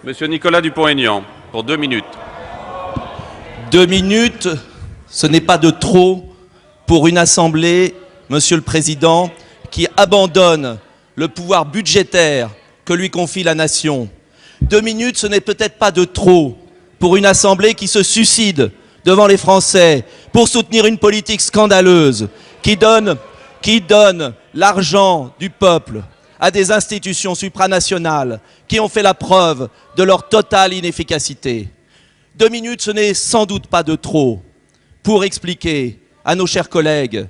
Monsieur Nicolas Dupont-Aignan, pour 2 minutes. 2 minutes, ce n'est pas de trop pour une assemblée, Monsieur le Président, qui abandonne le pouvoir budgétaire que lui confie la nation. 2 minutes, ce n'est peut-être pas de trop pour une assemblée qui se suicide devant les Français pour soutenir une politique scandaleuse qui donne l'argent du peuple à des institutions supranationales qui ont fait la preuve de leur totale inefficacité. 2 minutes, ce n'est sans doute pas de trop pour expliquer à nos chers collègues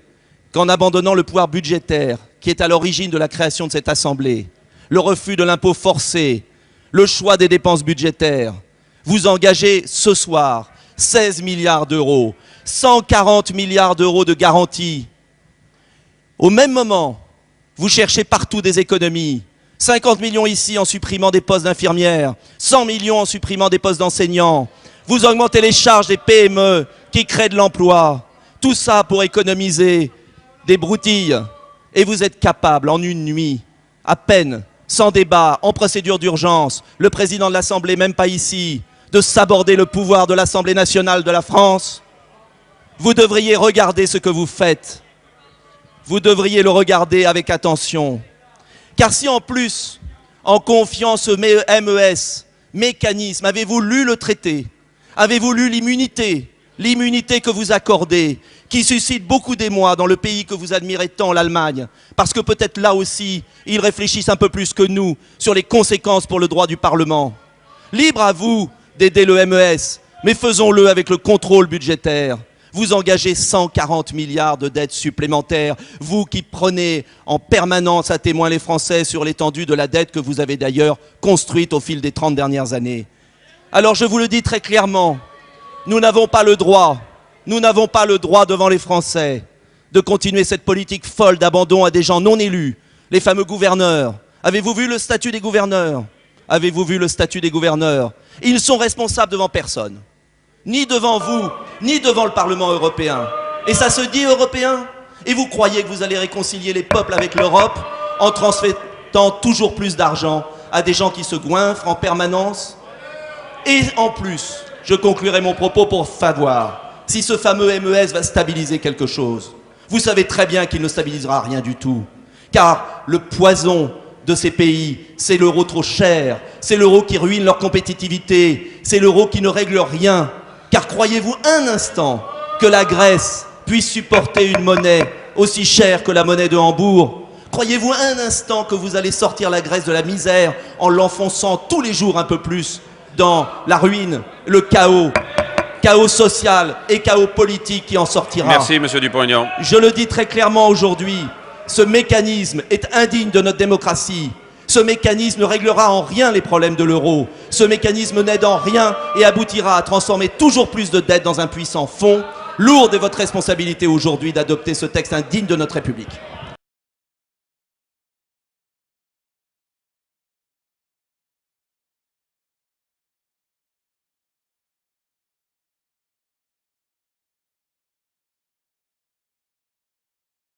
qu'en abandonnant le pouvoir budgétaire qui est à l'origine de la création de cette Assemblée, le refus de l'impôt forcé, le choix des dépenses budgétaires, vous engagez ce soir 16 milliards d'euros, 140 milliards d'euros de garantie. Au même moment, vous cherchez partout des économies. 50 millions ici en supprimant des postes d'infirmières, 100 millions en supprimant des postes d'enseignants. Vous augmentez les charges des PME qui créent de l'emploi. Tout ça pour économiser des broutilles. Et vous êtes capable, en une nuit, à peine, sans débat, en procédure d'urgence, le président de l'Assemblée, même pas ici, de s'aborder le pouvoir de l'Assemblée nationale de la France. Vous devriez regarder ce que vous faites. Vous devriez le regarder avec attention. Car si en plus, en confiant ce MES, mécanisme, avez-vous lu le traité? Avez-vous lu l'immunité? L'immunité que vous accordez, qui suscite beaucoup d'émoi dans le pays que vous admirez tant, l'Allemagne, parce que peut-être là aussi, ils réfléchissent un peu plus que nous sur les conséquences pour le droit du Parlement. Libre à vous d'aider le MES, mais faisons-le avec le contrôle budgétaire. Vous engagez 140 milliards de dettes supplémentaires, vous qui prenez en permanence à témoin les Français sur l'étendue de la dette que vous avez d'ailleurs construite au fil des 30 dernières années. Alors je vous le dis très clairement, nous n'avons pas le droit devant les Français de continuer cette politique folle d'abandon à des gens non élus, les fameux gouverneurs. Avez-vous vu le statut des gouverneurs? Avez-vous vu le statut des gouverneurs? Ils ne sont responsables devant personne. Ni devant vous, ni devant le Parlement européen. Et ça se dit européen? Et vous croyez que vous allez réconcilier les peuples avec l'Europe en transmettant toujours plus d'argent à des gens qui se goinfrent en permanence? Et en plus, je conclurai mon propos pour savoir si ce fameux MES va stabiliser quelque chose. Vous savez très bien qu'il ne stabilisera rien du tout. Car le poison de ces pays, c'est l'euro trop cher, c'est l'euro qui ruine leur compétitivité, c'est l'euro qui ne règle rien. Car croyez-vous un instant que la Grèce puisse supporter une monnaie aussi chère que la monnaie de Hambourg? Croyez-vous un instant que vous allez sortir la Grèce de la misère en l'enfonçant tous les jours un peu plus dans la ruine, le chaos social et chaos politique qui en sortira? Merci, Monsieur Dupont-Aignan. Je le dis très clairement aujourd'hui, ce mécanisme est indigne de notre démocratie. Ce mécanisme ne réglera en rien les problèmes de l'euro. Ce mécanisme n'aide en rien et aboutira à transformer toujours plus de dettes dans un puissant fonds. Lourde est votre responsabilité aujourd'hui d'adopter ce texte indigne de notre République.